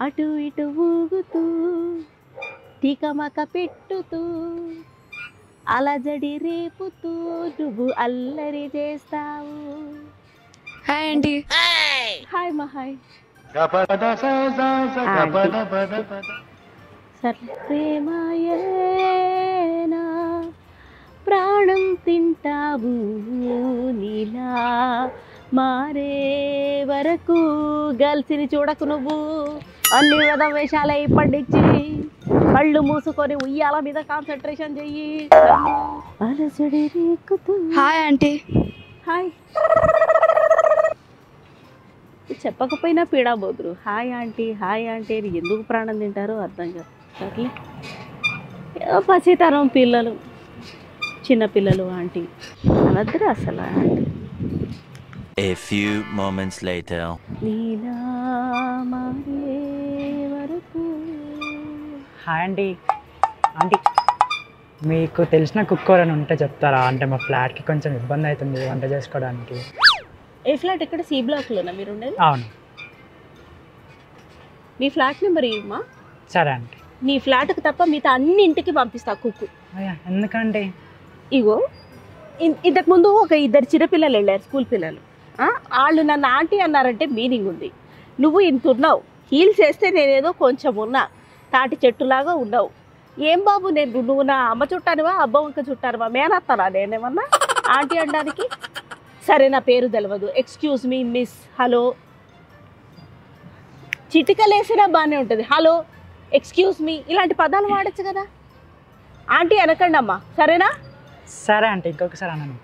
అటు ఇటు ఊగుతూ టీకమక పెట్టుతూ అలజడి రేపుతూ నువ్వు అల్లరి చేస్తావు. Hi aunty. హాయ్ మా హాయ్. ప్రేమాయేనా ప్రాణం తింటావు నీలా మారే వరకు గర్ల్స్ని చూడకు నువ్వు అన్ని విధ వేషాలై పండించి కళ్ళు మూసుకొని ఉయ్యాల మీద కాన్సన్ట్రేషన్ చెయ్యి. అలసడి రేకుతూ. Hi aunty. హాయ్. చెప్పకపోయినా పీడాబోతురు. హాయ్ ఆంటీ హాయ్ ఆంటీ అని ఎందుకు ప్రాణం తింటారో అర్థం కాదు. సర్లే ఏదో పసితరం పిల్లలు చిన్నపిల్లలు ఆంటీ అనద్దురు అసలు. Aunty A few moments later. నీలా మారే వరకు. Hi aunty. ఆంటీ మీకు తెలిసిన కుక్ ఎవరైనా ఉంటే చెప్తారా? అంటే మా ఫ్లాట్కి కొంచెం ఇబ్బంది అవుతుంది వంట చేసుకోవడానికి. ఏ ఫ్లాట్ ఎక్కడ? సి బ్లాక్లోనా మీరు ఉండేది? అవును. మీ ఫ్లాట్ నెంబర్ ఇవ్వమా? సరే ఆంటీ. నీ ఫ్లాట్కి తప్ప మిగతా అన్ని ఇంటికి పంపిస్తా కుక్కు. అయ్యా ఎందుకండి? ఇగో ఇంతకుముందు ఒక ఇద్దరు చిన్నపిల్లలు వెళ్ళారు, స్కూల్ పిల్లలు. వాళ్ళు నన్ను ఆంటీ అన్నారంటే మీనింగ్ ఉంది. నువ్వు ఇంత ఉన్నావు, హీల్స్ వేస్తే నేనేదో కొంచెం ఉన్నా, తాటి చెట్టులాగా ఉన్నావు. ఏం బాబు నువ్వు నా అమ్మ చుట్టానివా అబ్బ వంక చుట్టానివా మేనత్తానా నేనేమన్నా ఆంటీ అనడానికి? సరే నా పేరు తెలియదు, ఎక్స్క్యూజ్ మీ మిస్, హలో. చిటికలేసినా బాగానే ఉంటుంది, హలో ఎక్స్క్యూజ్ మీ ఇలాంటి పదాలు వాడచ్చు కదా. ఆంటీ అనకండి అమ్మా, సరేనా? సరే ఆంటీ, ఇంకొకసారి అన్నాను.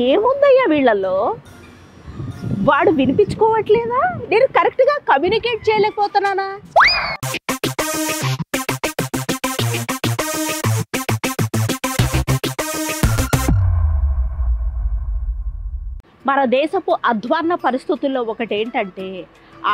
ఏముందయ్యా వీళ్ళల్లో, వాడు వినిపించుకోవట్లేదా? నేను కరెక్ట్గా కమ్యూనికేట్ చేయలేకపోతున్నానా? మన దేశపు అధ్వాన్న పరిస్థితుల్లో ఒకటి ఏంటంటే,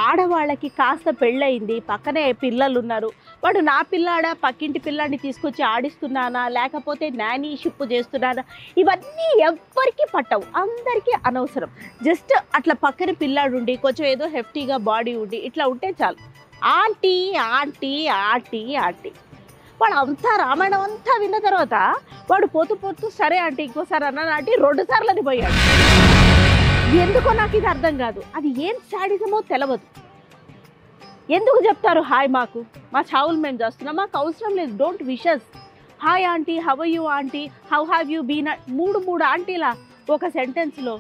ఆడవాళ్ళకి కాస్త పెళ్ళయింది, పక్కనే పిల్లలు ఉన్నారు, వాడు నా పిల్లాడా పక్కింటి పిల్లాడిని తీసుకొచ్చి ఆడిస్తున్నానా లేకపోతే నానీ షిప్ చేస్తున్నానా, ఇవన్నీ ఎవ్వరికీ పట్టవు, అందరికీ అనవసరం. జస్ట్ అట్లా పక్కన పిల్లాడు ఉండి కొంచెం ఏదో హెఫ్టీగా బాడీ ఉండి ఇట్లా ఉంటే చాలు. Aunty aunty aunty aunty. వాడు అంతా రామాయణం అంతా విన్న తర్వాత వాడు పోతూ పోతూ సరే ఆంటీ ఇంకోసారి అన్నాను ఆంటీ 2 సార్లని పోయాడు. ఎందుకో నాకు ఇది అర్థం కాదు, అది ఏం శాడిజమో తెలియదు. ఎందుకు చెప్తారు హాయ్? మా చావులు మేము చేస్తున్నాం, మాకు అవసరం లేదు. Don't wishes. Hi aunty, how are you aunty, how have you been. 3 ఆంటీలా ఒక సెంటెన్స్లో.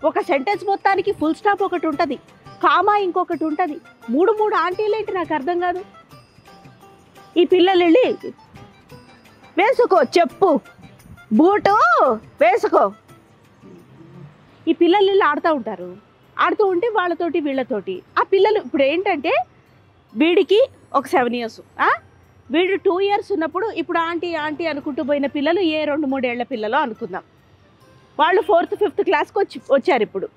ఒక సెంటెన్స్ మొత్తానికి ఫుల్ స్టాప్ ఒకటి ఉంటుంది, కామా ఇంకొకటి ఉంటుంది. 3 ఆంటీలు ఏంటి నాకు అర్థం కాదు. ఈ పిల్లలు వెళ్ళి వేసుకో చెప్పు బూటు వేసుకో. ఈ పిల్లలు వెళ్ళి ఆడుతూ ఉంటారు, ఆడుతూ ఉంటే వాళ్ళతోటి వీళ్ళతోటి. ఆ పిల్లలు ఇప్పుడు ఏంటంటే వీడికి ఒక 7 years, వీడు 2 years ఉన్నప్పుడు ఇప్పుడు ఆంటీ ఆంటీ అనుకుంటూ పోయిన పిల్లలు ఏ 2-3 ఏళ్ల పిల్లలు అనుకుందాం. వాళ్ళు 4th 5th క్లాస్కి వచ్చారు ఇప్పుడు.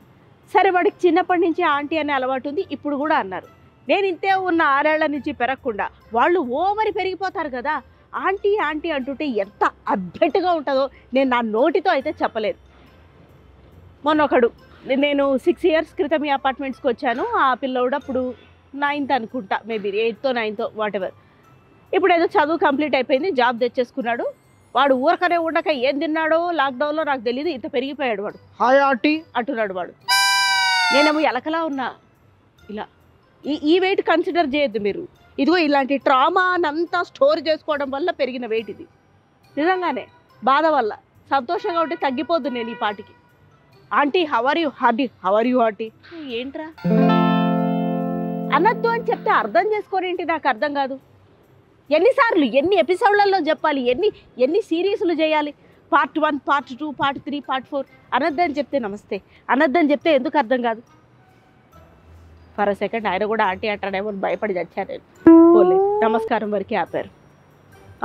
సరే వాడికి చిన్నప్పటి నుంచి ఆంటీ అనే అలవాటు ఉంది, ఇప్పుడు కూడా అన్నారు. నేను ఇంతే ఉన్న 6 ఏళ్ల నుంచి పెరగకుండా వాళ్ళు ఓవరి పెరిగిపోతారు కదా. ఆంటీ ఆంటీ అంటుంటే ఎంత అద్భుతంగా ఉంటుందో నేను నా నోటితో అయితే చెప్పలేదు. మొన్నొకడు, నేను 6 years క్రితం ఈ అపార్ట్మెంట్స్కి వచ్చాను, ఆ పిల్లోడు అప్పుడు 9th అనుకుంటా, మేబీ 8th 9th వాటెవర్. ఇప్పుడు ఏదో చదువు కంప్లీట్ అయిపోయింది, జాబ్ తెచ్చేసుకున్నాడు. వాడు ఊరకనే ఉండక ఏం తిన్నాడో లాక్డౌన్లో నాకు తెలియదు, ఇంత పెరిగిపోయాడు వాడు. హాయ్ ఆంటీ అంటున్నాడు వాడు. నేనేమో ఎలకలా ఉన్నా ఇలా. ఈ వెయిట్ కన్సిడర్ చేయొద్దు మీరు. ఇదిగో ఇలాంటి ట్రామా అంతా స్టోర్ చేసుకోవడం వల్ల పెరిగిన వెయిట్ ఇది. నిజంగానే బాధ వల్ల. సంతోషంగా ఉంటే తగ్గిపోద్దు నేను ఈ పాటికి. ఆంటీ హవర్ యూ ఆంటీ ఏంట్రా అనద్దు అని చెప్తే అర్థం చేసుకోరేంటి నాకు అర్థం కాదు. ఎన్నిసార్లు ఎన్ని ఎపిసోడ్లలో చెప్పాలి, ఎన్ని సిరీస్లు చేయాలి? part 1 part 2 part 3 part 4 అనద్దని చెప్తే నమస్తే, అనద్దని చెప్తే ఎందుకు అర్థం కాదు? ఫర్ సెకండ్ ఆయన కూడా ఆంటీ అంటాడేమో భయపడి చచ్చాను నేను. పోలే నమస్కారం వరకే ఆపారు.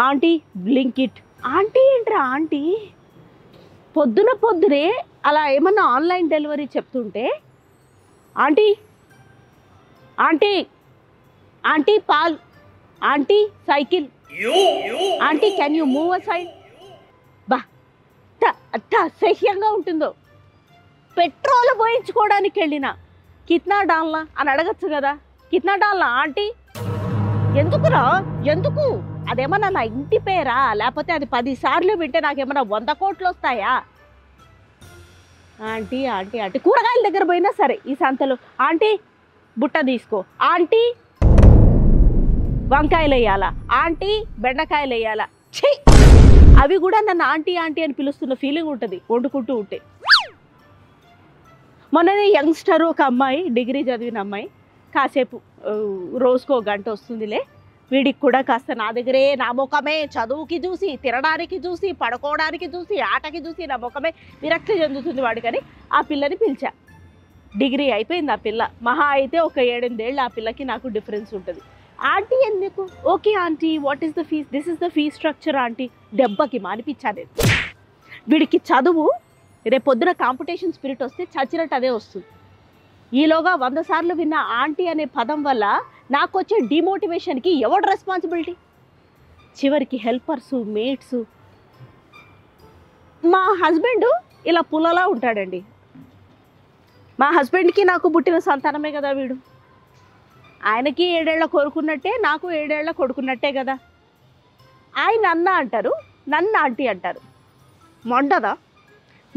Aunty Blinkit. ఆంటీ ఏంట్రా ఆంటీ? పొద్దునే అలా ఏమన్నా ఆన్లైన్ డెలివరీ చెప్తుంటే ఆంటీ ఆంటీ ఆంటీ పాల్, aunty cycle, aunty can you move a side. బా ఎంత అసహ్యంగా ఉంటుందో. పెట్రోల్ పోయించుకోవడానికి వెళ్ళిన కిత్నా డాల్నా అని అడగచ్చు కదా. కిత్నా డాల్నా ఆంటీ, ఎందుకురా, ఎందుకు? అదేమన్నా నా ఇంటి పేరా, లేకపోతే అది 10 సార్లు వింటే నాకేమన్నా 100 కోట్లు వస్తాయా? Aunty aunty aunty. కూరగాయల దగ్గర పోయినా సరే ఈ సంతలో, ఆంటీ బుట్ట తీసుకో, ఆంటీ వంకాయలు వేయాలా, ఆంటీ బెండకాయలు వేయాలా. ఛీ, అవి కూడా నన్ను ఆంటీ ఆంటీ అని పిలుస్తున్న ఫీలింగ్ ఉంటుంది వండుకుంటూ ఉంటే. మొన్ననే యంగ్స్టర్ ఒక అమ్మాయి, డిగ్రీ చదివిన అమ్మాయి, కాసేపు రోజుకో గంట వస్తుందిలే, వీడికి కూడా కాస్త నా దగ్గరే, నా ముఖమే చదువుకి చూసి, తినడానికి చూసి, పడుకోవడానికి చూసి, ఆటకి చూసి నా ముఖమే విరక్తి చెందుతుంది వాడికని ఆ పిల్లని పిలిచా. డిగ్రీ అయిపోయింది ఆ పిల్ల, మహా అయితే ఒక 7-8 ఏళ్ళు ఆ పిల్లకి నాకు డిఫరెన్స్ ఉంటుంది. ఆంటీ ఎందుకు? Okay aunty, what is the fees? This is the fees structure aunty. దెబ్బకి మానిపించాను. వీడికి చదువు, రేపు పొద్దున కాంపిటీషన్ స్పిరిట్ వస్తే చచ్చినట్టు అదే వస్తుంది. ఈలోగా 100 సార్లు విన్న ఆంటీ అనే పదం వల్ల నాకు వచ్చే డిమోటివేషన్కి ఎవడు రెస్పాన్సిబిలిటీ? చివరికి హెల్పర్సు, మేట్సు. మా హస్బెండ్ ఇలా పుల్లలా ఉంటాడండి. మా హస్బెండ్కి నాకు పుట్టిన సంతానమే కదా వీడు. ఆయనకి 7 ఏళ్ల కొడుకున్నట్టే, నాకు 7 ఏళ్ల కొడుకున్నట్టే కదా. ఆయన అన్న అంటారు, నన్ను ఆంటీ అంటారు.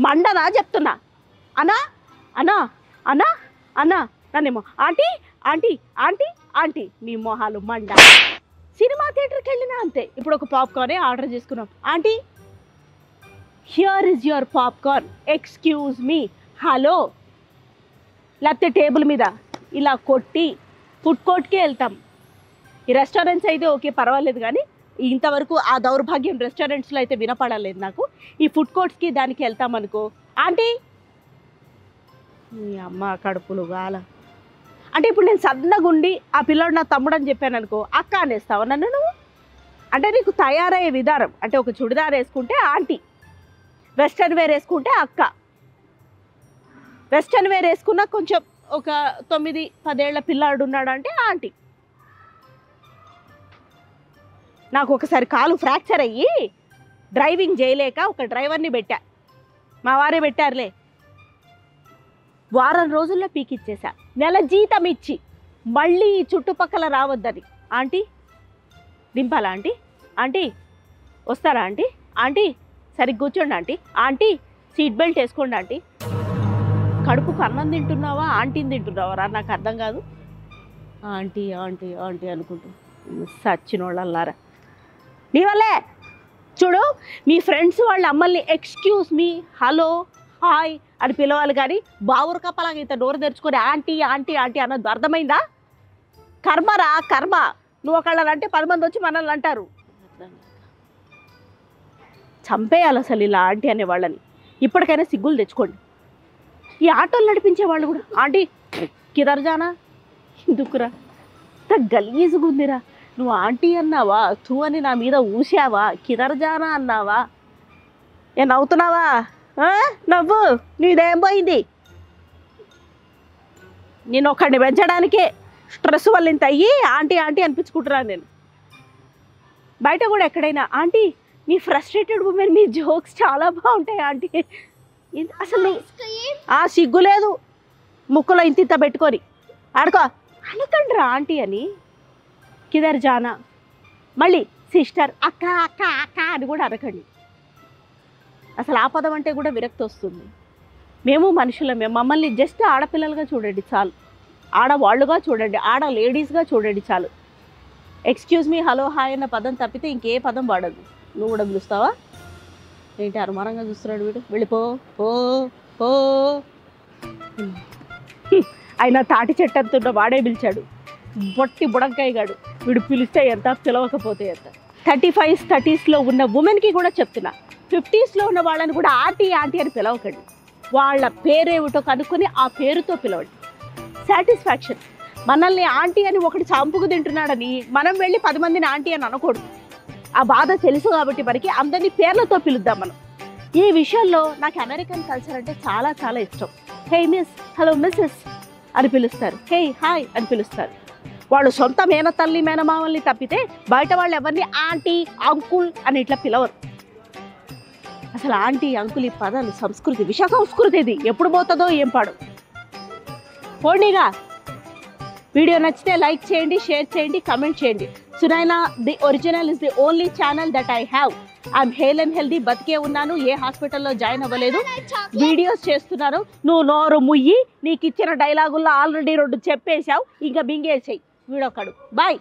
మండదా చెప్తున్నా. అన్నా అన్నా అన్నా అన్నా నన్నేమో ఆంటీ ఆంటీ ఆంటీ ఆంటీ. మీ మొహాలు మండ. సినిమా థియేటర్కి వెళ్ళినా అంతే. ఇప్పుడు ఒక పాప్కార్నే ఆర్డర్ చేసుకున్నాం. Aunty here is your popcorn, excuse me, hello. లేకపోతే టేబుల్ మీద ఇలా కొట్టి ఫుడ్ కోర్ట్కే వెళ్తాం. ఈ రెస్టారెంట్స్ అయితే ఓకే పర్వాలేదు, కానీ ఇంతవరకు ఆ దౌర్భాగ్యం రెస్టారెంట్స్లో అయితే వినపడలేదు నాకు. ఈ ఫుడ్ కోర్ట్స్కి దానికి వెళ్తామనుకో, ఆంటీ మీ అమ్మ కడుపులు గాల. అంటే ఇప్పుడు నేను సన్నగుండి ఆ పిల్లోడు నా తమ్ముడు అని చెప్పాను అనుకో, అక్క అనేస్తావు నన్ను నువ్వు. అంటే నీకు తయారయ్యే విధానం, అంటే ఒక చుడిదార్ వేసుకుంటే ఆంటీ, వెస్ట్రన్ వేర్ వేసుకుంటే అక్క. వెస్ట్రన్ వేర్ వేసుకున్న కొంచెం ఒక 9-10 ఏళ్ల పిల్లాడు ఉన్నాడు అంటే ఆంటీ. నాకు ఒకసారి కాలు ఫ్రాక్చర్ అయ్యి డ్రైవింగ్ చేయలేక ఒక డ్రైవర్ని పెట్టా. మా వారే పెట్టారులే. వారం రోజుల్లో పీకిచ్చేసా. నెల జీతం ఇచ్చి మళ్ళీ చుట్టుపక్కల రావద్దని. ఆంటీ దింపాలా ఆంటీ, ఆంటీ వస్తారా ఆంటీ, ఆంటీ సరిగ్గా కూర్చోండి ఆంటీ, ఆంటీ సీట్ బెల్ట్ వేసుకోండి ఆంటీ. కడుపుకు అన్నం తింటున్నావా ఆంటీని తింటున్నావా నాకు అర్థం కాదు. ఆంటీ ఆంటీ ఆంటీ అనుకుంటూ సచ్చినోళ్ళల్లారా. నీ వల్లే చూడు, మీ ఫ్రెండ్స్ వాళ్ళ అమ్మల్ని ఎక్స్క్యూజ్ మీ, హలో, హాయ్ అని పిలవాలి, కానీ బావురు కప్పలాగా ఇంత నోరు తెరుచుకొని ఆంటీ ఆంటీ ఆంటీ అన్నది అర్థమైందా? కర్మరా కర్మ. నువ్వు ఒకళ్ళని అంటే 10 మంది వచ్చి మనల్ని అంటారు. చంపేయాలి అసలు ఇలా ఆంటీ అనే వాళ్ళని. ఇప్పటికైనా సిగ్గులు తెచ్చుకోండి. ఈ ఆటోలు నడిపించే వాళ్ళు కూడా ఆంటీ కిదర్ జానా, ఎందుకురా ఇంత గలీజుగా ఉందిరా, నువ్వు ఆంటీ అన్నావా, తూ అని నా మీద ఊసావా, కిదర్ జానా అన్నావా, ఏ నవ్వుతున్నావా? నవ్వు, నీదేం పోయింది? నేను ఒకడిని పెంచడానికే స్ట్రెస్ వల్ల ఇంత అయ్యి ఆంటీ ఆంటీ అనిపించుకుంటున్నాను నేను. బయట కూడా ఎక్కడైనా ఆంటీ మీ ఫ్రస్ట్రేటెడ్ ఉమెన్, మీ జోక్స్ చాలా బాగుంటాయి ఆంటీ. అసలు సిగ్గు లేదు ముక్కులో ఇంత పెట్టుకొని ఆడుకో అనకండి రా ఆంటీ అని. కిదర్ జానా, మళ్ళీ సిస్టర్, అక్క అక్క అక్క అని కూడా అనకండి. అసలు ఆ పదం అంటే కూడా విరక్తి వస్తుంది. మేము మనుషులమే, మమ్మల్ని జస్ట్ ఆడపిల్లలుగా చూడండి చాలు, ఆడవాళ్ళుగా చూడండి, ఆడ లేడీస్గా చూడండి చాలు. ఎక్స్క్యూజ్ మీ, హలో, హాయ్ అన్న పదం తప్పితే ఇంకే పదం వాడదు. నువ్వు కూడా పిలుస్తావా ఏంటి? అనుమానంగా చూస్తున్నాడు వీడు. వెళ్ళిపో పో పో. ఆయన తాటి చెట్టు అంతున్న వాడే పిలిచాడు, బొట్టి బుడంకాయ గాడు. వీడు పిలిస్తే ఎంత, పిలవకపోతే ఎంత. 35s 30sలో ఉన్న ఉమెన్కి కూడా చెప్తున్నా, 50sలో ఉన్న వాళ్ళని కూడా ఆంటీ ఆంటీ అని పిలవకండి. వాళ్ళ పేరేమిటో కనుక్కొని ఆ పేరుతో పిలవండి. సాటిస్ఫాక్షన్. మనల్ని ఆంటీ అని ఒకటి చంపుకు తింటున్నాడని మనం వెళ్ళి 10 మందిని ఆంటీ అని అనకూడదు. ఆ బాధ తెలుసు కాబట్టి మనకి అందరినీ పేర్లతో పిలుద్దాం మనం. ఈ విషయంలో నాకు అమెరికన్ కల్చర్ అంటే చాలా చాలా ఇష్టం. హే మిస్, హలో మిస్సెస్ అని పిలుస్తారు, హే హాయ్ అని పిలుస్తారు. వాళ్ళు సొంత మేనతల్లి మేనమామల్ని తప్పితే బయట వాళ్ళు ఎవరిని ఆంటీ అంకుల్ అని ఇట్లా పిలవరు. అసలు ఆంటీ అంకుల్ ఈ పదాలు సంస్కృతి విష సంస్కృతి, ఇది ఎప్పుడు పోతుందో ఏం పాడు. పోండిగా. వీడియో నచ్చితే లైక్ చేయండి, షేర్ చేయండి, కమెంట్ చేయండి. Sunaina the original is the only channel that I have. I'm hell and healthy, బతికే ఉన్నాను, ఏ హాస్పిటల్లో జాయిన్ అవ్వలేదు, వీడియోస్ చేస్తున్నాను. నువ్వు నోరు ముయ్యి, నీకు ఇచ్చిన డైలాగుల్లో ఆల్రెడీ 2 చెప్పేశావు, ఇంకా బింగేసాయి వీడొకడు. బాయ్.